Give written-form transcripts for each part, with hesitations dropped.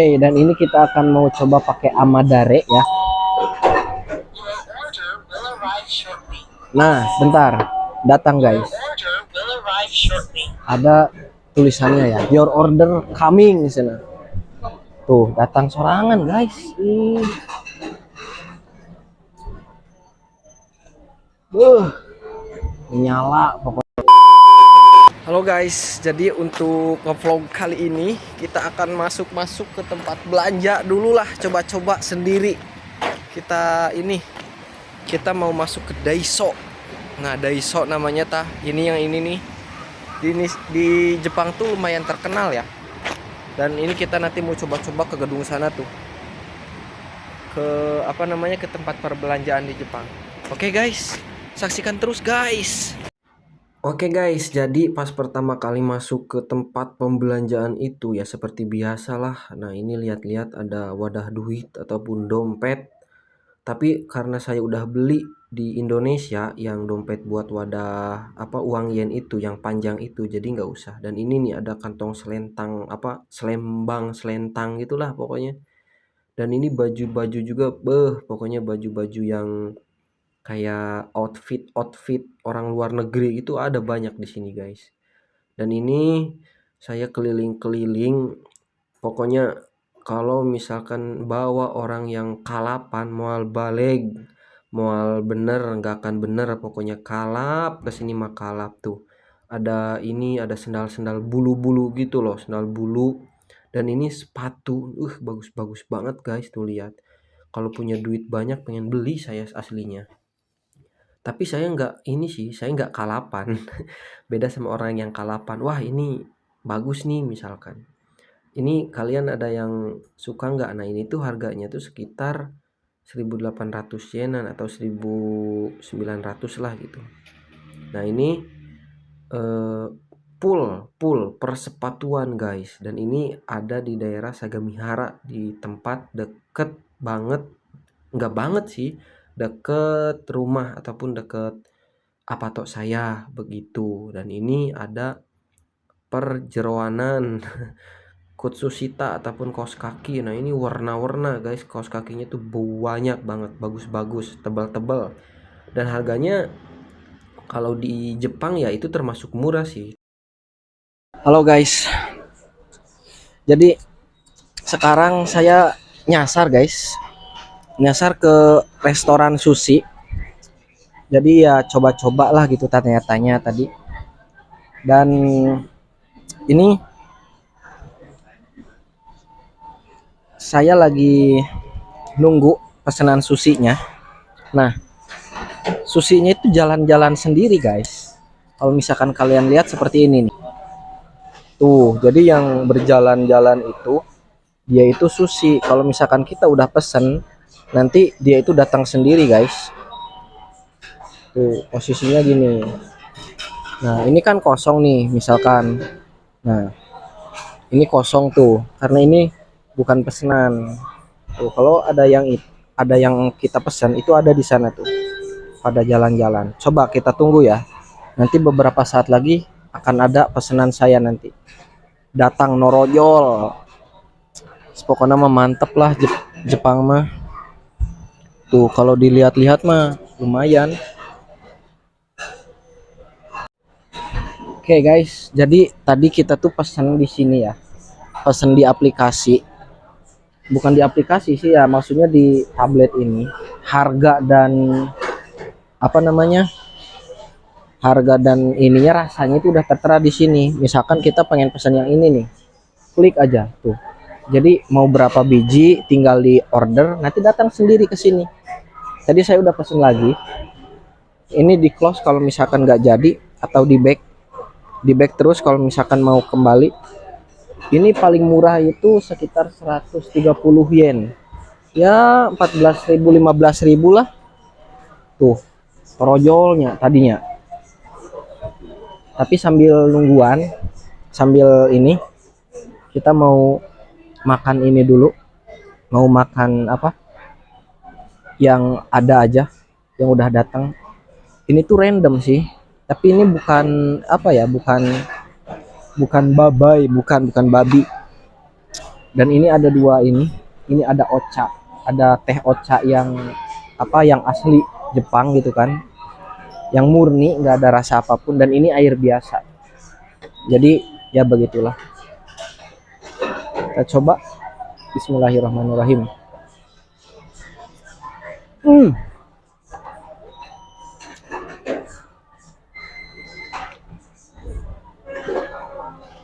Oke, dan ini kita akan mau coba pakai Amadare ya. Nah, bentar. Datang guys. Ada tulisannya ya. Your order coming di sana. Tuh, datang sorangan guys. Ih. Nyala pokoknya. Halo guys, jadi untuk ngevlog kali ini kita akan masuk ke tempat belanja dulu lah, coba-coba sendiri. Kita mau masuk ke Daiso. Nah, Daiso namanya tah. Ini yang ini nih. Di Jepang tuh lumayan terkenal ya. Dan ini kita nanti mau coba-coba ke gedung sana tuh. Ke tempat perbelanjaan di Jepang. Oke guys, saksikan terus guys. Oke guys, jadi pas pertama kali masuk ke tempat pembelanjaan itu ya seperti biasalah. Nah, ini lihat-lihat ada wadah duit ataupun dompet. Tapi karena saya udah beli di Indonesia yang dompet buat wadah uang yen itu yang panjang itu, jadi nggak usah. Dan ini nih ada kantong selentang selentang gitulah pokoknya. Dan ini baju-baju juga, pokoknya baju-baju yang kayak outfit orang luar negeri itu ada banyak di sini guys. Dan ini saya keliling-keliling, pokoknya kalau misalkan bawa orang yang kalapan mual balik, mual bener nggak akan bener, pokoknya kalap kesini mah kalap tuh. Ada sendal-sendal bulu-bulu gitu loh, sendal bulu. Dan ini sepatu, bagus-bagus banget guys, tuh lihat. Kalau punya duit banyak pengen beli saya aslinya. Tapi saya nggak kalapan. Beda sama orang yang kalapan. Wah, ini bagus nih misalkan. Ini kalian ada yang suka nggak? Nah, ini tuh harganya tuh sekitar 1.800 yenan atau 1.900 lah gitu. Nah, ini full persepatuan guys. Dan ini ada di daerah Sagamihara, di tempat deket banget, nggak banget sih, deket rumah ataupun deket apatok saya begitu. Dan ini ada perjeroanan Kutsushita ataupun kaos kaki. Nah, ini warna-warna guys, kaos kakinya tuh banyak banget, bagus-bagus, tebal-tebal. Dan harganya kalau di Jepang ya itu termasuk murah sih. Halo guys. Jadi sekarang saya nyasar guys. Nyasar ke restoran sushi. Jadi ya coba-coba lah gitu tanya-tanya tadi. Dan ini saya lagi nunggu pesanan susinya. Nah, susinya itu jalan-jalan sendiri guys. Kalau misalkan kalian lihat seperti ini nih. Tuh, jadi yang berjalan-jalan itu dia itu sushi. Kalau misalkan kita udah pesen, nanti dia itu datang sendiri guys. Tuh, posisinya gini. Nah, ini kan kosong nih misalkan. Nah, ini kosong tuh karena ini bukan pesanan. Tuh, kalau ada yang kita pesan itu ada di sana tuh. Pada jalan-jalan. Coba kita tunggu ya. Nanti beberapa saat lagi akan ada pesanan saya nanti. Datang norojol. Pokoknya mah mantep lah Jepang mah. Tuh kalau dilihat-lihat mah lumayan. Oke guys, jadi tadi kita tuh pesan di sini ya. Pesan di aplikasi. Bukan di aplikasi sih ya, maksudnya di tablet ini. Harga dan harga dan ininya rasanya itu udah tertera di sini. Misalkan kita pengen pesan yang ini nih, klik aja tuh. Jadi mau berapa biji tinggal di order, nanti datang sendiri ke sini. Tadi saya udah pesen lagi. Ini di close kalau misalkan nggak jadi atau di back terus kalau misalkan mau kembali. Ini paling murah itu sekitar 130 yen. Ya 14.000 15.000 lah. Tuh, perojolnya tadinya. Tapi sambil nungguan, sambil ini kita mau makan ini dulu. Mau makan apa? Yang ada aja, yang udah datang. Ini tuh random sih. Tapi ini bukan bukan babai, bukan babi. Dan ini ada dua ini ada ocha, ada teh ocha yang apa yang asli Jepang gitu kan, yang murni nggak ada rasa apapun, dan ini air biasa. Jadi ya begitulah. Kita coba. Bismillahirrahmanirrahim.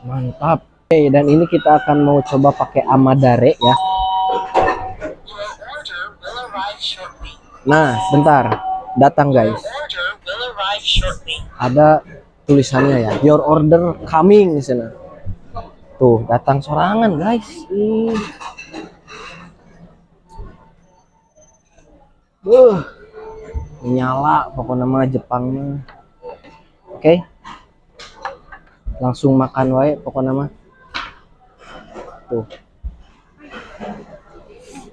Mantap. Oke, dan ini kita akan mau coba pakai Amadare ya. Nah, bentar. Datang guys. Ada tulisannya ya. Your order coming di sana. Tuh, datang sorangan guys. Nyala pokoknya mah Jepangnya. Oke. Langsung makan wae pokoknya mah. Tuh.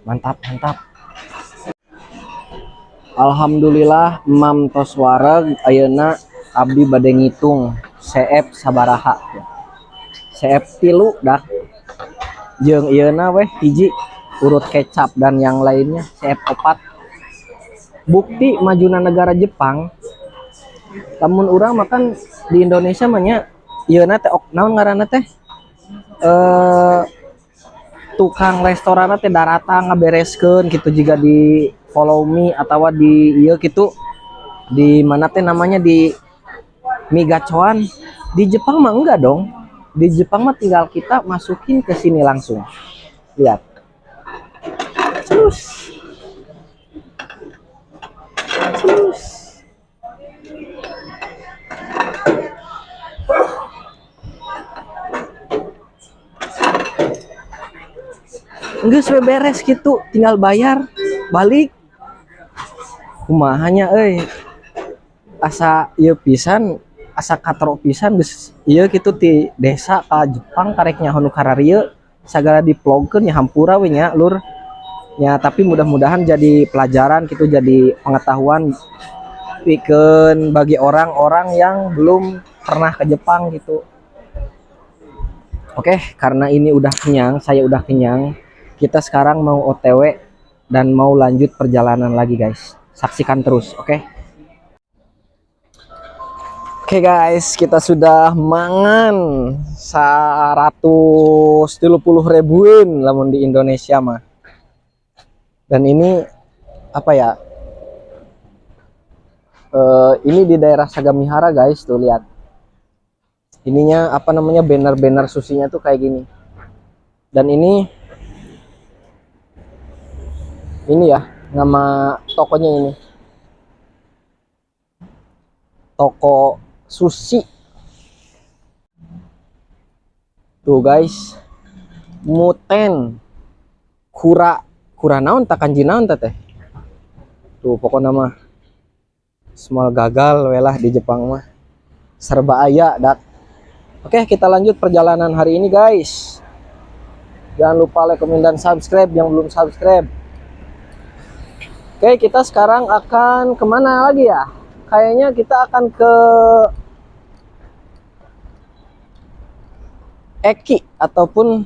Mantap, mantap. Alhamdulillah mam tos wareg ayeuna abdi bade ngitung CF sabaraha. CF tilu dah. Jeung ieuna weh hiji urut kecap dan yang lainnya CF opat. Bukti majuna negara Jepang. Lamun urang makan di Indonesia mah nya ieuna teh naon ngaranna teh? Tukang restoran teh darata ngabereskeun gitu juga di Follow Me atau di ieu gitu. Di mana teh namanya di Migacoan. Di Jepang mah enggak dong. Di Jepang mah tinggal kita masukin ke sini langsung. Lihat. Terus. Enggak beres gitu, tinggal bayar, balik. Kumahanya asa ieu pisan, asa katro pisan geus ieu kitu ti desa ka Jepang karek nyaho nu kararieu sagala diplogkeun nya hampura we nya lur. Ya tapi mudah-mudahan jadi pelajaran gitu, jadi pengetahuan pikeun bagi orang-orang yang belum pernah ke Jepang gitu. Oke, karena ini udah kenyang, saya udah kenyang. Kita sekarang mau OTW dan mau lanjut perjalanan lagi guys. Saksikan terus, oke? Oke guys, kita sudah mangan 130.000-an lamun di Indonesia mah. Dan ini apa ya? Ini di daerah Sagamihara guys, tuh lihat. Ininya apa namanya, banner-banner susinya tuh kayak gini. Dan ini ya nama tokonya ini. Toko sushi. Tuh guys. Muten kura naon tak kanji naon teh. Tuh pokoknya mah semua gagal welah di Jepang mah. Serba aya dat. Oke, kita lanjut perjalanan hari ini guys. Jangan lupa like, komen, dan subscribe yang belum subscribe. Oke, kita sekarang akan kemana lagi ya? Kayaknya kita akan ke Eki ataupun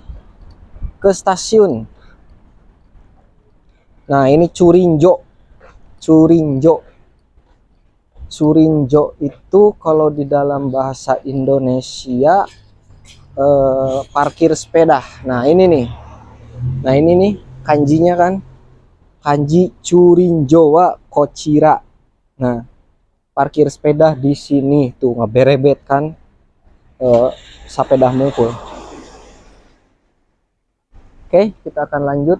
ke stasiun. Nah, ini Churinjo. Churinjo itu kalau di dalam bahasa Indonesia parkir sepeda. Nah, ini nih. Nah, ini nih kanjinya kan. Kanji Churinjo wa Kochira. Nah, parkir sepeda di sini tuh ngeberebet kan sepeda mungkul. Oke, kita akan lanjut.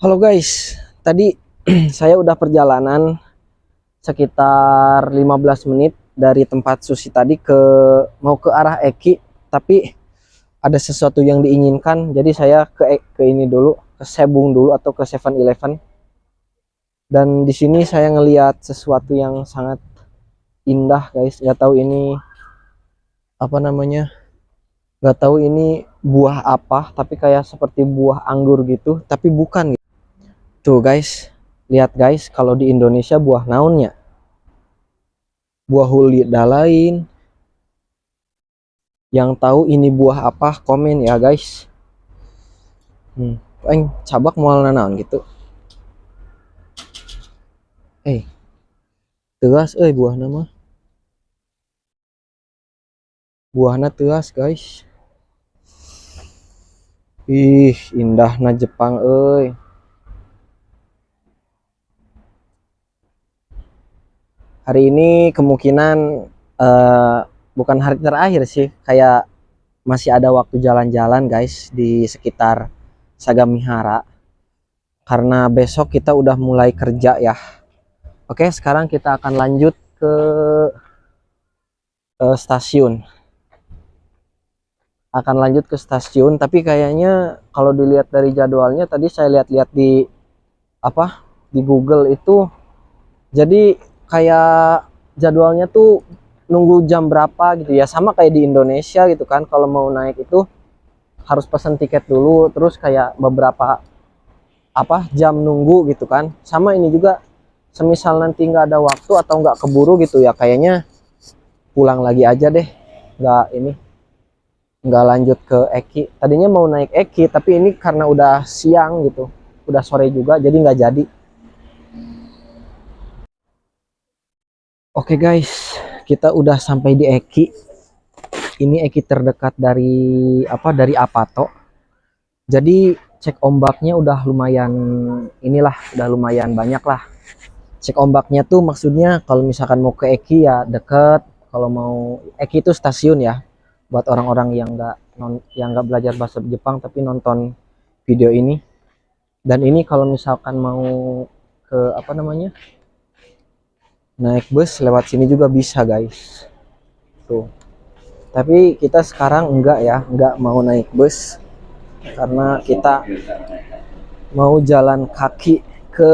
Halo guys, tadi saya udah perjalanan sekitar 15 menit dari tempat sushi tadi mau ke arah Eki, tapi ada sesuatu yang diinginkan, jadi saya ke ini dulu, ke Sebung dulu atau ke 7-Eleven. Dan di sini saya ngelihat sesuatu yang sangat indah guys. Nggak tahu ini apa namanya, nggak tahu ini buah apa, tapi kayak seperti buah anggur gitu, tapi bukan. Tuh guys, lihat guys, kalau di Indonesia buah naunnya, buah hulida lain. Yang tahu ini buah apa komen ya guys. Aing cabak moal nanaon gitu. Tegas buahna mah. Buahna tegas, guys. Ih, indahna Jepang euy. Hari ini kemungkinan bukan hari terakhir sih, kayak masih ada waktu jalan-jalan guys di sekitar Sagamihara. Karena besok kita udah mulai kerja ya. Oke, sekarang kita akan lanjut ke stasiun. Akan lanjut ke stasiun, tapi kayaknya kalau dilihat dari jadwalnya tadi saya lihat-lihat di di Google itu, jadi kayak jadwalnya tuh nunggu jam berapa gitu ya, sama kayak di Indonesia gitu kan. Kalau mau naik itu harus pesan tiket dulu, terus kayak beberapa jam nunggu gitu kan. Sama ini juga, semisal nanti nggak ada waktu atau nggak keburu gitu ya, kayaknya pulang lagi aja deh, nggak lanjut ke Eki. Tadinya mau naik Eki, tapi ini karena udah siang gitu, udah sore juga, jadi nggak jadi. Oke guys, kita udah sampai di Eki. Ini Eki terdekat dari Apato. Jadi cek ombaknya udah lumayan, udah lumayan banyak lah. Cek ombaknya tuh maksudnya kalau misalkan mau ke Eki ya deket. Kalau mau, Eki itu stasiun ya, buat orang-orang yang nggak belajar bahasa Jepang tapi nonton video ini. Dan ini kalau misalkan mau ke naik bus lewat sini juga bisa guys. Tuh. Tapi kita sekarang enggak mau naik bus karena kita mau jalan kaki ke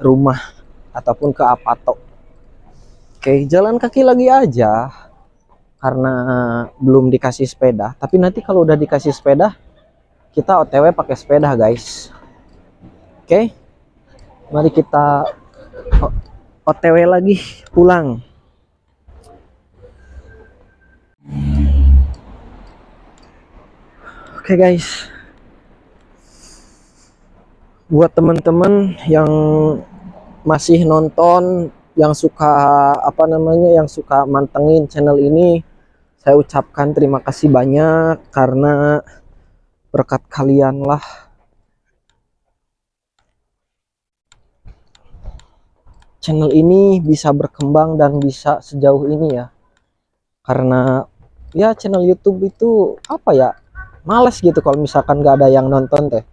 rumah ataupun ke Apato. Oke, jalan kaki lagi aja karena belum dikasih sepeda. Tapi nanti kalau udah dikasih sepeda, kita OTW pakai sepeda, guys. Oke, mari kita OTW lagi pulang. Oke, guys. Buat teman-teman yang masih nonton, yang suka yang suka mantengin channel ini, saya ucapkan terima kasih banyak karena berkat kalian lah channel ini bisa berkembang dan bisa sejauh ini ya. Karena ya channel YouTube itu males gitu kalau misalkan nggak ada yang nonton teh.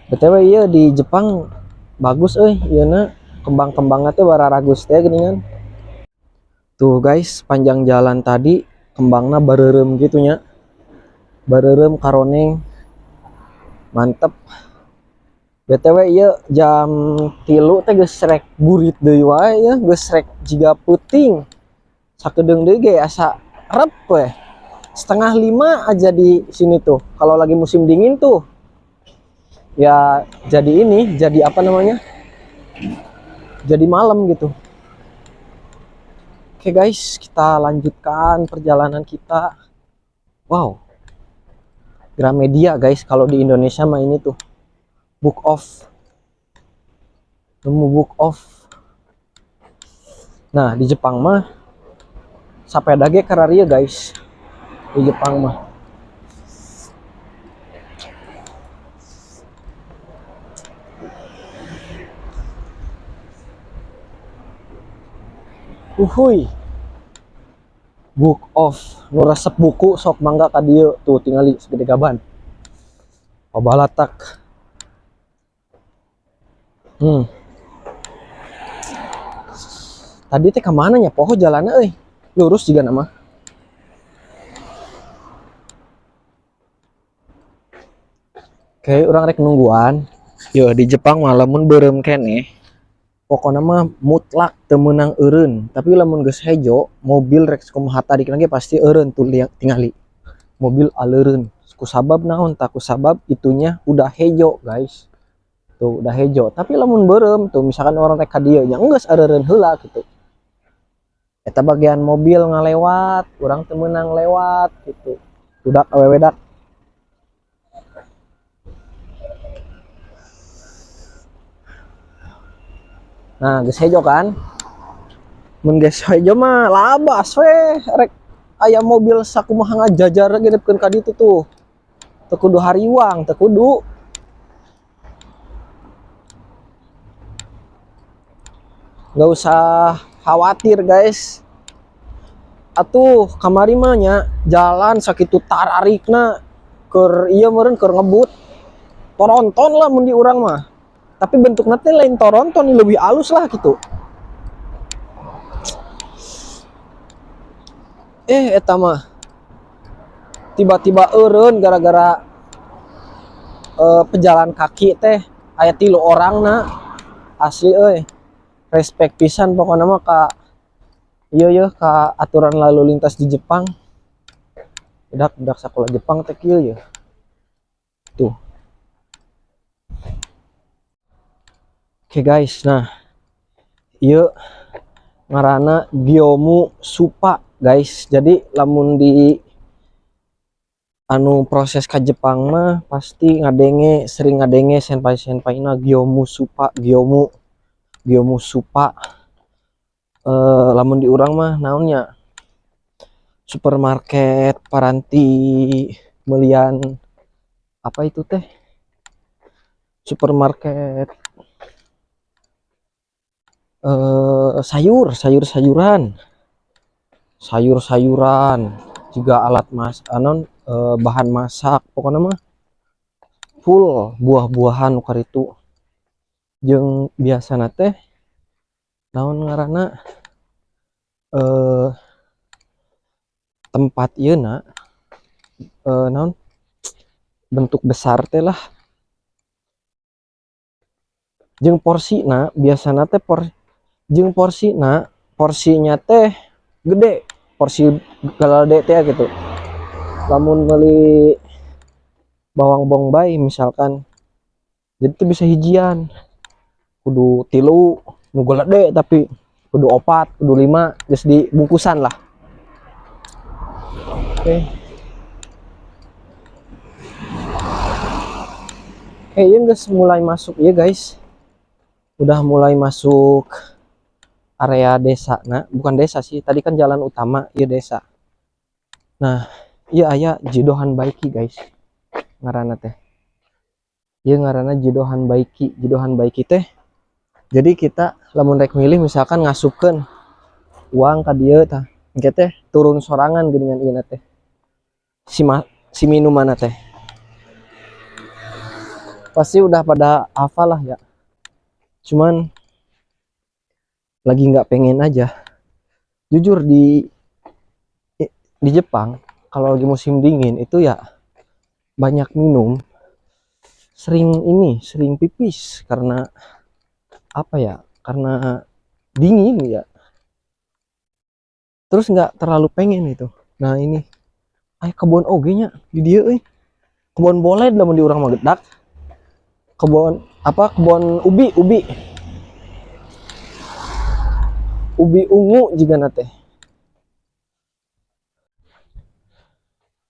BTW iya di Jepang bagus iya kembang-kembangnya teh bararagus teh geuningan. Tuh guys, panjang jalan tadi kembangnya bareureum gitunya. Bareureum karoneng. Mantep. BTW iya jam 3 teh geus rek burit deui wae ya, geus rek jiga puting. Sakedeung deui ge asa rep we. 4:30 aja di sini tuh. Kalau lagi musim dingin tuh ya jadi jadi malam gitu. Oke guys, kita lanjutkan perjalanan kita. Wow, Gramedia guys, kalau di Indonesia mah ini tuh book off, nemu book off. Nah di Jepang mah sepeda ge kararia guys, di Jepang mah. Uhuy, book off, nu resep buku sok mangga ka dieu tuh, tingali segede gaban. Pabalatak. Tadi teh kemana nya poho jalannya lurus juga nama. Oke, orang rek nungguan. Yo di Jepang mah lamun beureum keneh, pokoknya mah mutlak teu meunang eureun. Tapi lamun geus hejo, mobil rek kumaha tadi ge pasti eureun tuh tingali. Mobil aleureun. Kusabab naon tak kusabab itunya udah hejo, guys. Tuh udah hejo. Tapi lamun beureum tuh misalkan orang rek ka dieu nya geus areureun heula gitu. Eta bagian mobil ngalewat, urang teu meunang lewat gitu. Udah awewe dak. Nah geus hejo kan, mun geus hejo mah labas we rek aya mobil sakumaha ngajajar ngidepkeun ka ditu tuh. Teu kudu hariwang, teu kudu. Nggak usah khawatir guys. Atuh kamari mah nya jalan sakitu tararikna keur ieu meureun keur ngebut. Toronton lah mun di urang mah. Tapi bentukna teh lain Toronton, lebih halus lah gitu. Eta mah tiba-tiba eureun gara-gara pejalan kaki teh aya 3 orang na. Asli euy. Respect pisan pokoknya mah ka ieu ka aturan lalu lintas di Jepang. Budak sekolah Jepang teh kieu ya. Tuh. Oke guys, nah ieu ngaranna Gyomu Supa guys. Jadi lamun di anu proses ka Jepang mah pasti sering ngadenge senpai-senpaina Gyomu Supa, Gyomu Supa. Lamun di urang mah naonnya? Supermarket paranti melian apa itu teh? Supermarket sayur-sayuran juga alat bahan masak pokoknya mah full buah-buahan karitu jeung biasana teh naon ngaranna tempat ieuna naon bentuk besar teh lah jeung porsina biasana teh jeung porsinya teh gede, porsi gede teh gitu. Lamun beli bawang bombay misalkan jadi tuh bisa hijian kudu 3 nu gede tapi kudu 4 kudu 5 geus di bungkusan lah. Oke. Kayaknya geus mulai masuk ya guys. Udah mulai masuk area desa. Nah, bukan desa sih. Tadi kan jalan utama, ya desa. Nah, iya aya Jidohan Baiki guys. Ngaranna teh. Ieu ngaranna Jidohan Baiki. Jidohan Baiki teh. Jadi kita lamun rek milih misalkan ngasupkeun uang ka dieu tah. Engke teh turun sorangan geuningan ieu teh. Si minuman teh. Pasti udah pada hafal lah ya. Cuman lagi nggak pengen aja. Jujur di Jepang kalau lagi musim dingin itu ya banyak minum, sering pipis karena apa ya? Karena dingin ya. Terus nggak terlalu pengen itu. Nah ini, kebun oge nya di dia, kebun boleh lamun di urang mah gedak. Kebun ubi ungu juga nate.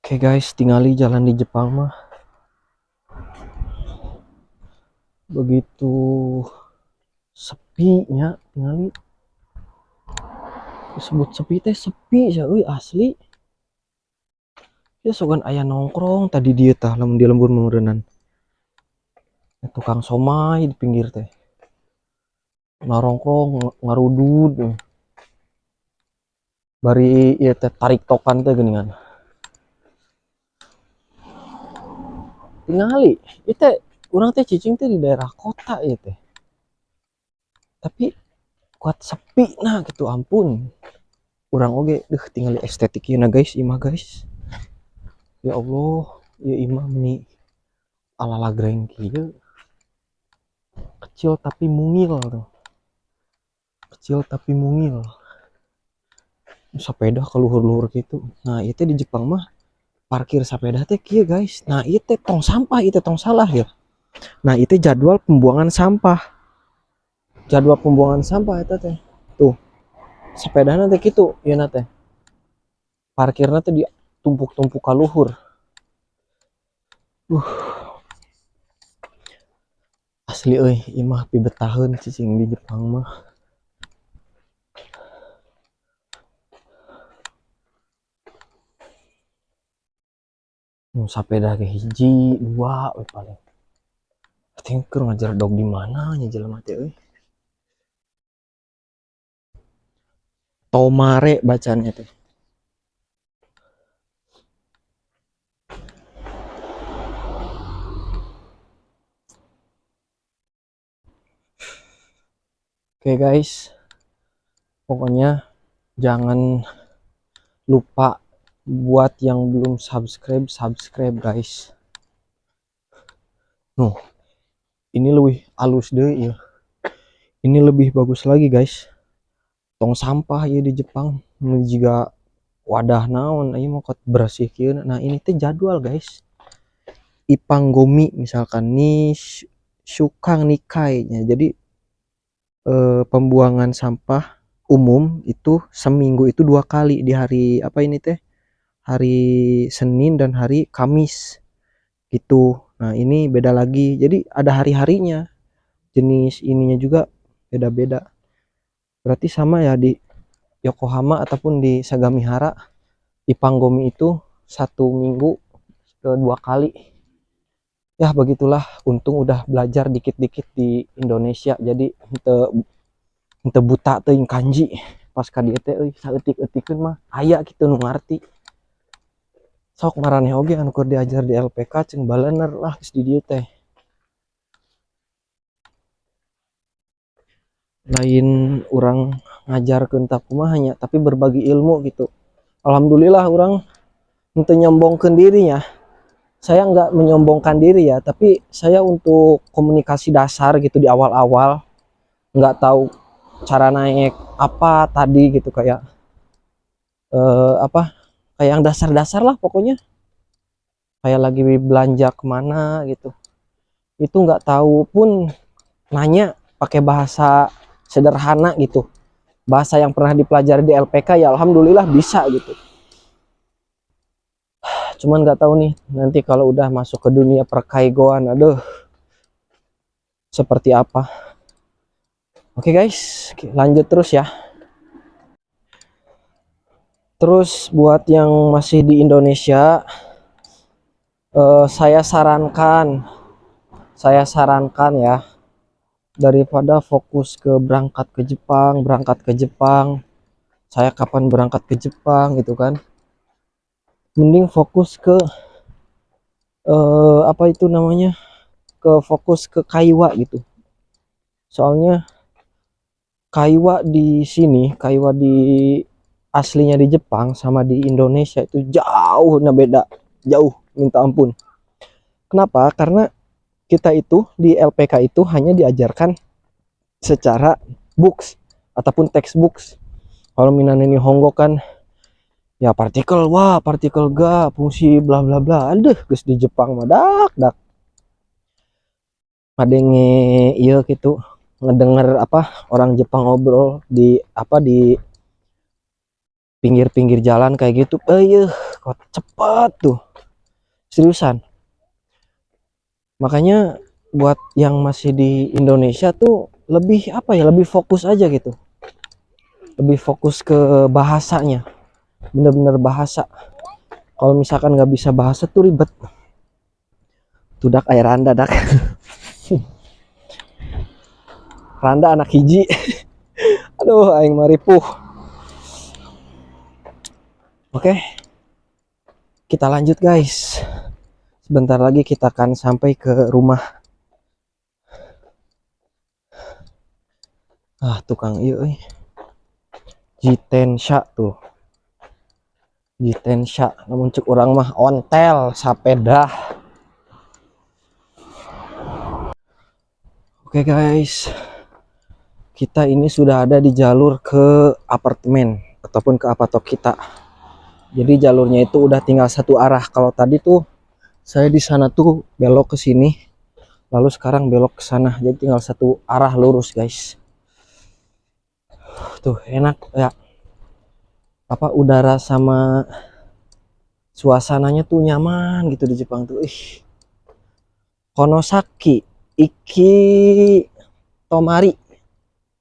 Oke guys, tingali jalan di Jepang mah begitu sepinya, tingali disebut sepi teh sepi ya asli. Ya sogan aya nongkrong tadi dia tah lamun di lembur meureunnan. Tukang somai di pinggir teh. Narongkrong ngarudud. Bari ieu teh tarik tokan teh geuningan. Tingali, ieu teh urang teh cicing teh di daerah kota ieu teh. Tapi kuat sepi nah gitu ampun. Urang oge tingali estetik ieu na guys, imah guys. Ya Allah, ieu imah meni ala-ala greng kieu. Kecil tapi mungil tuh. Kecil tapi mungil. Sepeda keluhur-luhur gitu. Nah, itu di Jepang mah parkir sepeda teh kieu guys. Nah, itu tong sampah, itu tong salah ya. Nah, itu jadwal pembuangan sampah. Jadwal pembuangan sampah itu teh. Tuh. Sepedana teh kitu, ieu na teh. Parkirna teh di tumpuk-tumpuk ka luhur. Asli euy, imah pi betahun cicing di Jepang mah. Sapeda ke hiji, dua we paling. Ting keur ngajar dog di mana nya jelema teh euy. Tomare bacanya teh. Oke guys, pokoknya jangan lupa buat yang belum subscribe guys. Nuh, ini lebih halus deh ya. Ini lebih bagus lagi guys. Tong sampah ya di Jepang. Ini juga wadah naon ayo mau kot bersih kieu. Nah, ini teh jadwal guys. Ipanggomi misalkan nih Shukang Nikai nya. Jadi pembuangan sampah umum itu seminggu itu 2 kali di hari apa ini teh? Hari Senin dan hari Kamis gitu. Nah, ini beda lagi. Jadi ada hari-harinya. Jenis ininya juga beda-beda. Berarti sama ya di Yokohama ataupun di Sagamihara Ipanggomi itu 1 minggu 2 kali. Ya begitulah, untung udah belajar dikit-dikit di Indonesia jadi ente buta teuing kanji pas ka dieu teh euy saeutik-eutikeun mah aya kitu nu ngarti. Sok maraneh oge anu keur diajar di LPK ceung balener lah geus di dieu teh. Lain urang ngajarkeun tah kumaha nya, tapi berbagi ilmu gitu. Alhamdulillah urang henteu nyombongkeun dirinya. Saya nggak menyombongkan diri ya, tapi saya untuk komunikasi dasar gitu di awal-awal nggak tahu cara naik apa tadi gitu kayak apa kayak yang dasar-dasar lah pokoknya, kayak lagi belanja kemana gitu itu nggak tahu pun nanya pakai bahasa sederhana gitu, bahasa yang pernah dipelajari di LPK ya alhamdulillah bisa gitu. Cuman nggak tahu nih nanti kalau udah masuk ke dunia perkaigoan, aduh seperti apa. Oke guys, lanjut terus ya. Terus buat yang masih di Indonesia, saya sarankan ya, daripada fokus ke berangkat ke Jepang, saya kapan berangkat ke Jepang gitu kan, mending fokus ke apa itu namanya, fokus ke kaiwa gitu. Soalnya kaiwa di sini, kaiwa di aslinya di Jepang sama di Indonesia itu jauh beda, jauh minta ampun. Kenapa? Karena kita itu di LPK itu hanya diajarkan secara books ataupun textbooks. Kalau minane Nihongo kan ya partikel wah, partikel ga, fungsi bla bla bla. Aduh, geus di Jepang mah dak madenge iya gitu ngedenger apa orang Jepang ngobrol di apa di pinggir-pinggir jalan kayak gitu. Kok cepet tuh. Seriusan. Makanya buat yang masih di Indonesia tuh lebih apa ya, lebih fokus aja gitu. Lebih fokus ke bahasanya. Bener-bener bahasa. Kalau misalkan nggak bisa bahasa tuh ribet. Tudak air Randa dak. Randa anak hiji. Aduh aing maripuh. Oke. Kita lanjut guys. Sebentar lagi kita akan sampai ke rumah. Tukang iya Jitensha tuh. Jitensha, namun cek orang mah ontel sepeda. Oke guys, kita ini sudah ada di jalur ke apartemen ataupun ke apatok kita. Jadi jalurnya itu udah tinggal satu arah. Kalau tadi tuh saya di sana tuh belok ke sini, lalu sekarang belok ke sana. Jadi tinggal satu arah lurus guys. Tuh enak ya. Apa udara sama suasananya tuh nyaman gitu di Jepang tuh. Konosaki Ikitomari.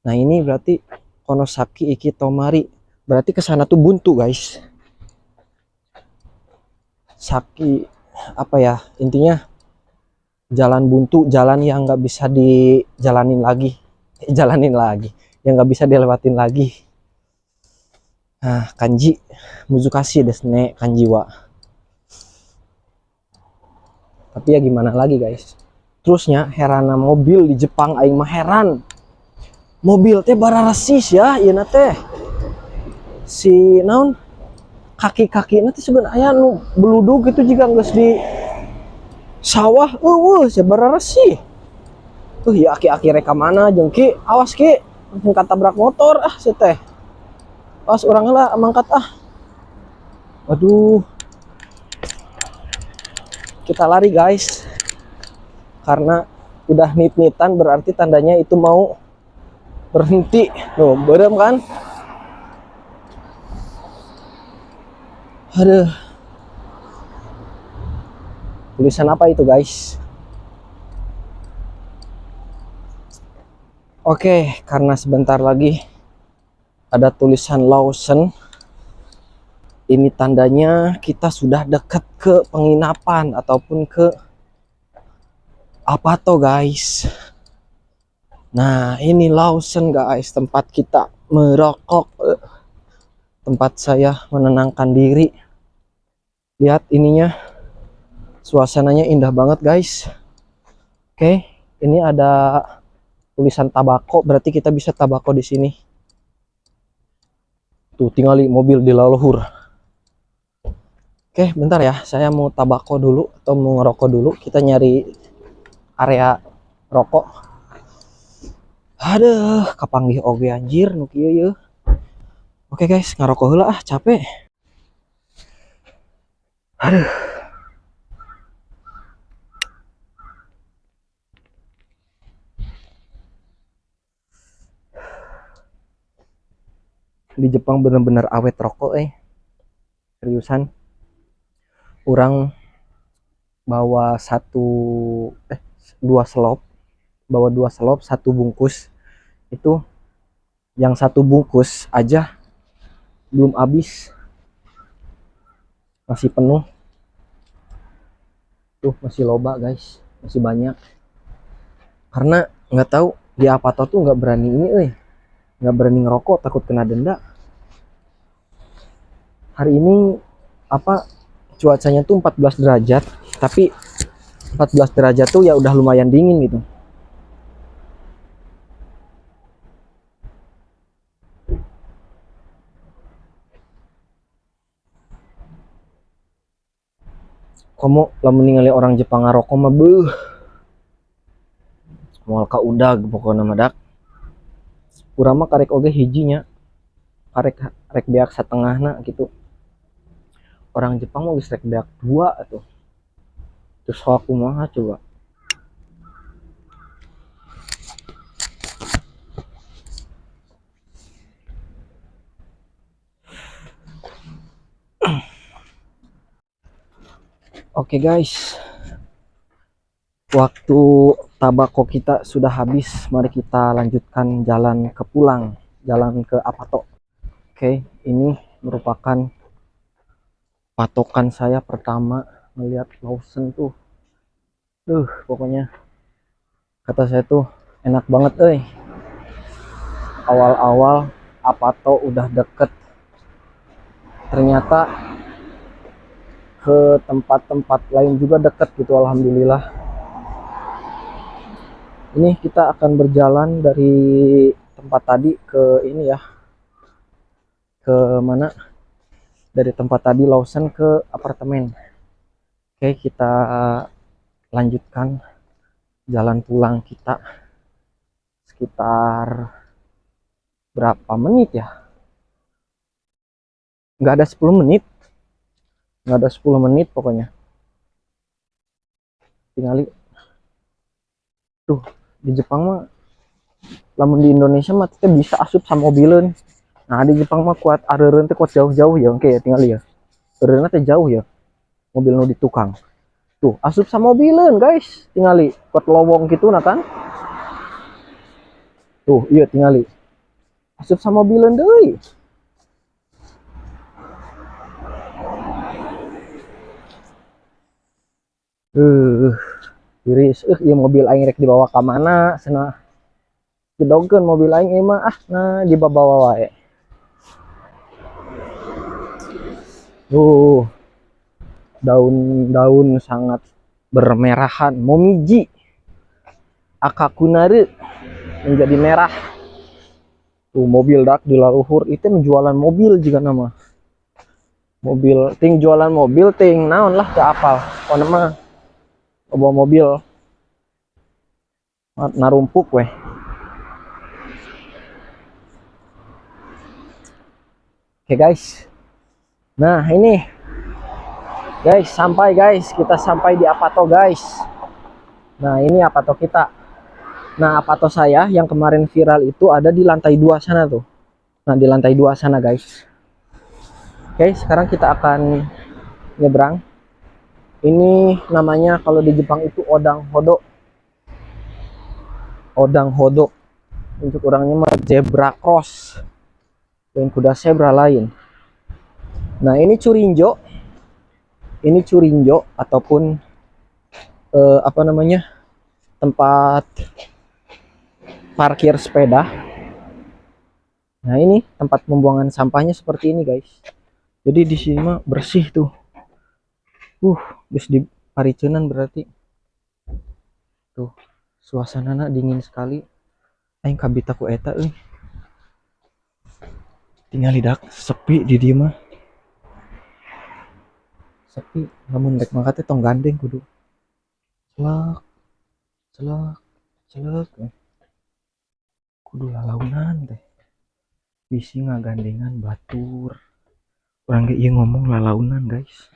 Nah ini berarti Konosaki Ikitomari. Berarti ke sana tuh buntu guys. Saki apa ya, intinya jalan buntu, jalan yang nggak bisa dijalanin lagi, yang nggak bisa dilewatin lagi. Nah kanji Muzukashi desu ne kanji wa. Tapi ya gimana lagi guys. Terusnya herana mobil di Jepang aing mah heran. Mobil teh bararasis ya, ieu teh. Si naon kaki-kaki nanti sebenarnya nu beluduk gitu jika geus di sawah seberapa sih tuh ya aki-aki reka mana jengki awas ki langsung tabrak motor seteh awas orang lah mangkat waduh kita lari guys karena udah nit-nitan berarti tandanya itu mau berhenti tuh berem kan aduh tulisan apa itu guys. Oke, karena sebentar lagi ada tulisan Lawson. Ini tandanya kita sudah dekat ke penginapan ataupun ke apa tuh guys. Nah, ini Lawson guys, tempat kita merokok. Tempat saya menenangkan diri. Lihat ininya. Suasananya indah banget guys. Oke, ini ada tulisan tabako, berarti kita bisa tabako di sini. Tuh, tinggal mobil di laluhur. Oke, bentar ya. Saya mau tabako dulu atau mau ngerokok dulu. Kita nyari area rokok. Aduh, kapanggih oge anjir nu kieu yeuh. Oke guys, ngarokok heula capek. Aduh. Di Jepang bener-bener awet rokok seriusan. Orang bawa dua selop satu bungkus itu, yang satu bungkus aja belum habis, masih penuh tuh, masih loba guys, masih banyak. Karena nggak tahu di apa tuh nggak berani nggak berani ngerokok, takut kena denda. Hari ini cuacanya tuh 14 derajat, tapi 14 derajat tuh ya udah lumayan dingin gitu. Kamu lah meninggali orang Jepang ngarokok mah beuh. Moal ka udag pokokna mah dak. Urang mah karek oge hijinya. Karek beak satengahna gitu. Orang Jepang mau geus rek beak 2 atuh. Terus aku kumaha coba. Oke guys, waktu tabako kita sudah habis. Mari kita lanjutkan jalan ke pulang, jalan ke Apato. Oke, ini merupakan patokan saya pertama melihat Lawson tuh. Pokoknya kata saya tuh enak banget awal-awal Apato udah deket, ternyata ke tempat-tempat lain juga deket gitu, alhamdulillah. Ini kita akan berjalan dari tempat tadi ke ini ya, ke mana, dari tempat tadi Lawson ke apartemen. Oke, kita lanjutkan jalan pulang kita. Sekitar berapa menit ya, nggak ada 10 menit, pokoknya. Tinggali tuh di Jepang mah, lamun di Indonesia mah kita bisa asup sama mobilen. Nah di Jepang mah kuat areureun teh kuat jauh-jauh ya, oke ya tinggal ya areureunna teh jauh ya mobil nu di tukang. Tuh, asup sama mobilan guys. Tingali buat lowong gitu nah kan. Tuh, iya tingali. Asup sama mobilan deh. Uh, iris. Iya mobil aing rek dibawa ke mana? Sana jedogkeun mobil aing mah nah dibawa wae. Daun-daun sangat bermerahan. Momiji akakunare menjadi merah. Tuh mobil dak di laluhur itu menjualan mobil juga nama. Mobil ting jualan mobil ting naon lah ke apal. Oh nama bawa mobil narumpuk weh. Oke guys. Nah ini guys sampai guys kita sampai di Apato guys. Nah ini Apato kita. Nah Apato saya yang kemarin viral itu ada di lantai 2 sana tuh. Nah di lantai 2 sana guys. Oke sekarang kita akan nyebrang. Ini namanya kalau di Jepang itu Odang Hodo. Odang Hodo. Untuk orangnya mah zebra cross. Dan kuda zebra lain. Nah ini Curinjo. Ini Curinjo ataupun apa namanya tempat parkir sepeda. Nah ini tempat pembuangan sampahnya seperti ini guys. Jadi di sini mah bersih tuh. Bis di Paricenan berarti. Tuh suasananya dingin sekali. Aing kabita ku eta euy. Tinggal lidak sepi di dieu mah. Sepi lamun rek mangkat teh tong gandeng kudu. Celak, celak, celak. Kudu lalaunan teh. Bisi ngagandengan batur. Orang ge ieu ngomong lalaunan guys.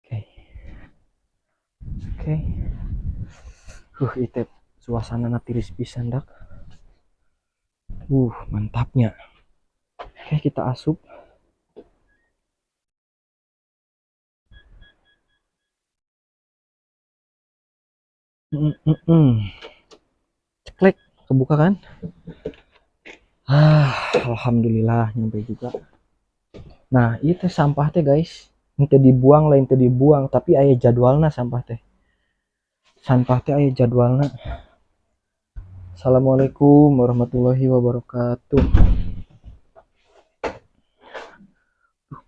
Oke. Oke. Itu suasana tiris pisan dak. Mantapnya. Oke, kita asup. Ceklek, kebuka kan? Alhamdulillah nyampe juga. Nah, itu sampah teh guys. Itu dibuang lain teh dibuang, tapi aya jadwalna sampah teh. Sampah teh aya jadwalna. Assalamualaikum warahmatullahi wabarakatuh.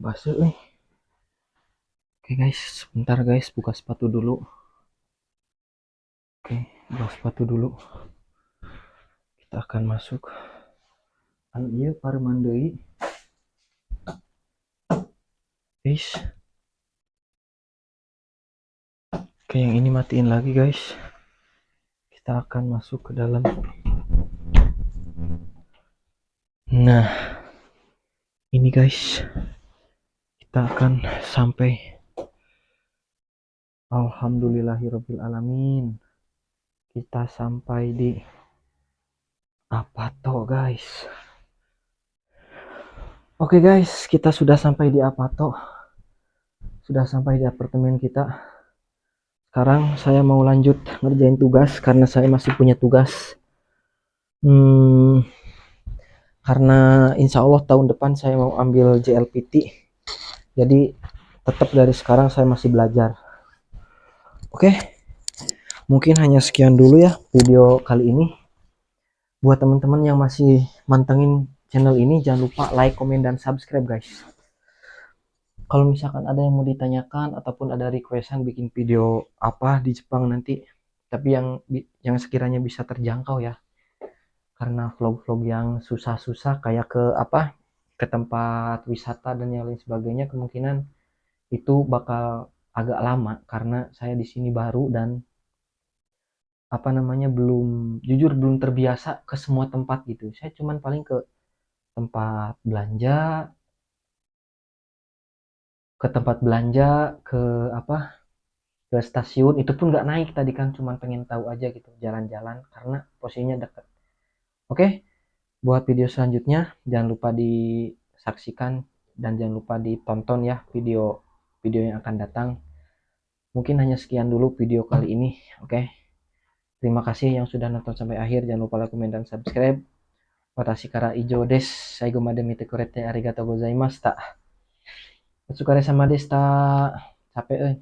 Basuh nih. Oke guys, sebentar guys, buka sepatu dulu. Oke, buka sepatu dulu. Kita akan masuk. Anu ieu pareuman deui. Guys. Oke, yang ini matiin lagi guys. Kita akan masuk ke dalam. Nah, ini guys. Kita akan sampai. Alhamdulillahirabbil alamin. Kita sampai di Apato guys. Oke guys, kita sudah sampai di Apato. Sudah sampai di apartemen kita. Sekarang saya mau lanjut ngerjain tugas karena saya masih punya tugas. Karena insya Allah tahun depan saya mau ambil JLPT. Jadi tetap dari sekarang saya masih belajar. Oke. Mungkin hanya sekian dulu ya video kali ini. Buat teman-teman yang masih mantengin channel ini, jangan lupa like, komen, dan subscribe guys. Kalau misalkan ada yang mau ditanyakan ataupun ada requestan bikin video apa di Jepang nanti, tapi yang sekiranya bisa terjangkau ya. Karena vlog-vlog yang susah-susah kayak ke tempat wisata dan yang lain sebagainya, kemungkinan itu bakal agak lama karena saya di sini baru dan belum terbiasa ke semua tempat gitu. Saya cuman paling ke tempat belanja, ke ke stasiun, itu pun nggak naik tadi kan, cuman pengen tahu aja gitu jalan-jalan karena posisinya dekat. Oke, buat video selanjutnya jangan lupa disaksikan dan jangan lupa ditonton ya video yang akan datang. Mungkin hanya sekian dulu video kali ini. Oke. Terima kasih yang sudah nonton sampai akhir. Jangan lupa like, komen, dan subscribe. Watashi kara ijo desu. Saigo made mite kurete arigatou gozaimashita. Otsukare sama deshita. Capek euy.